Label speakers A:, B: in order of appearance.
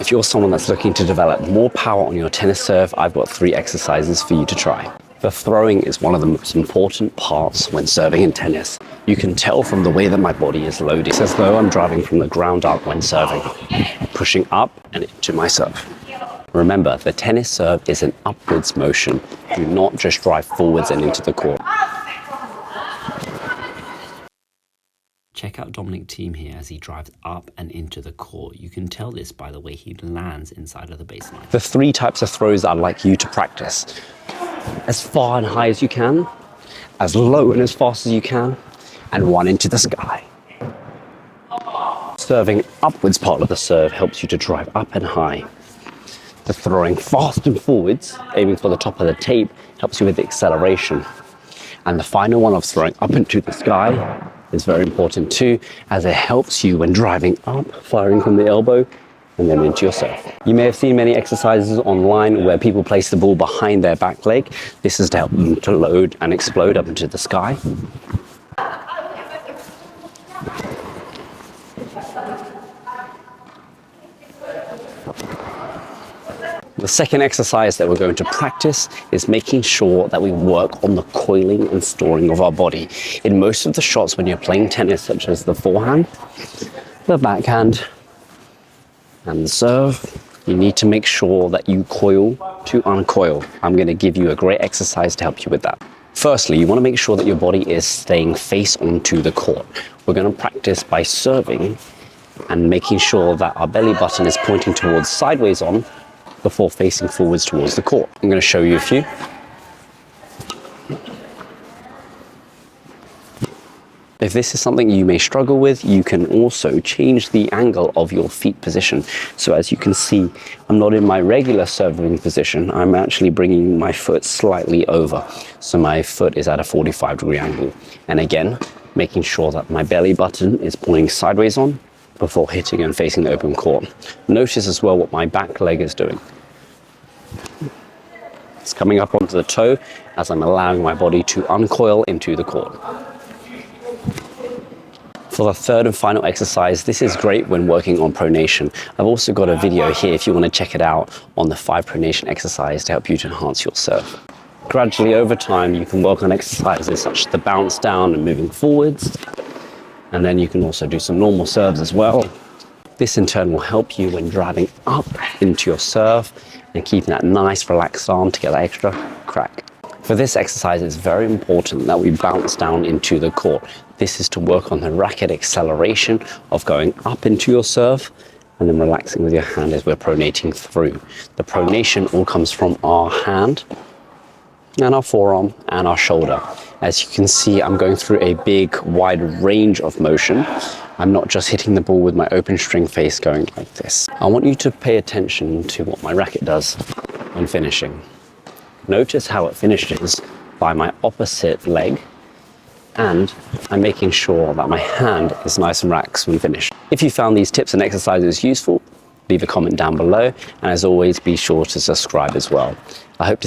A: If you're someone that's looking to develop more power on your tennis serve, I've got 3 exercises for you to try. The throwing is one of the most important parts when serving in tennis. You can tell from the way that my body is loaded. It's as though I'm driving from the ground up when serving, pushing up and into my serve. Remember, the tennis serve is an upwards motion. Do not just drive forwards and into the court. Check out Dominic Thiem here as he drives up and into the court. You can tell this by the way he lands inside of the baseline. The 3 types of throws I'd like you to practice. As far and high as you can, as low and as fast as you can, and one into the sky. Serving upwards part of the serve helps you to drive up and high. The throwing fast and forwards, aiming for the top of the tape, helps you with the acceleration. And the final one of throwing up into the sky is very important too, as it helps you when driving up, firing from the elbow, and then into your serve. You may have seen many exercises online where people place the ball behind their back leg. This is to help them to load and explode up into the sky. The second exercise that we're going to practice is making sure that we work on the coiling and storing of our body. In most of the shots when you're playing tennis, such as the forehand, the backhand, and the serve, you need to make sure that you coil to uncoil. I'm going to give you a great exercise to help you with that. Firstly, you want to make sure that your body is staying face onto the court. We're going to practice by serving and making sure that our belly button is pointing towards sideways on before facing forwards towards the court. I'm going to show you a few. If this is something you may struggle with, you can also change the angle of your feet position. So as you can see, I'm not in my regular serving position. I'm actually bringing my foot slightly over. So my foot is at a 45-degree angle. And again, making sure that my belly button is pointing sideways on before hitting and facing the open court. Notice as well what my back leg is doing. It's coming up onto the toe as I'm allowing my body to uncoil into the court. For the third and final exercise, this is great when working on pronation. I've also got a video here if you want to check it out on the 5 pronation exercise to help you to enhance your serve. Gradually over time, you can work on exercises such as the bounce down and moving forwards. And then you can also do some normal serves as well. This in turn will help you when driving up into your serve and keeping that nice relaxed arm to get that extra crack. For this exercise, it's very important that we bounce down into the court. This is to work on the racket acceleration of going up into your serve and then relaxing with your hand as we're pronating through. The pronation all comes from our hand and our forearm and our shoulder. As you can see, I'm going through a big, wide range of motion. I'm not just hitting the ball with my open string face going like this. I want you to pay attention to what my racket does when finishing. Notice how it finishes by my opposite leg, and I'm making sure that my hand is nice and relaxed when finished. If you found these tips and exercises useful, leave a comment down below, and as always, be sure to subscribe as well. I hope to see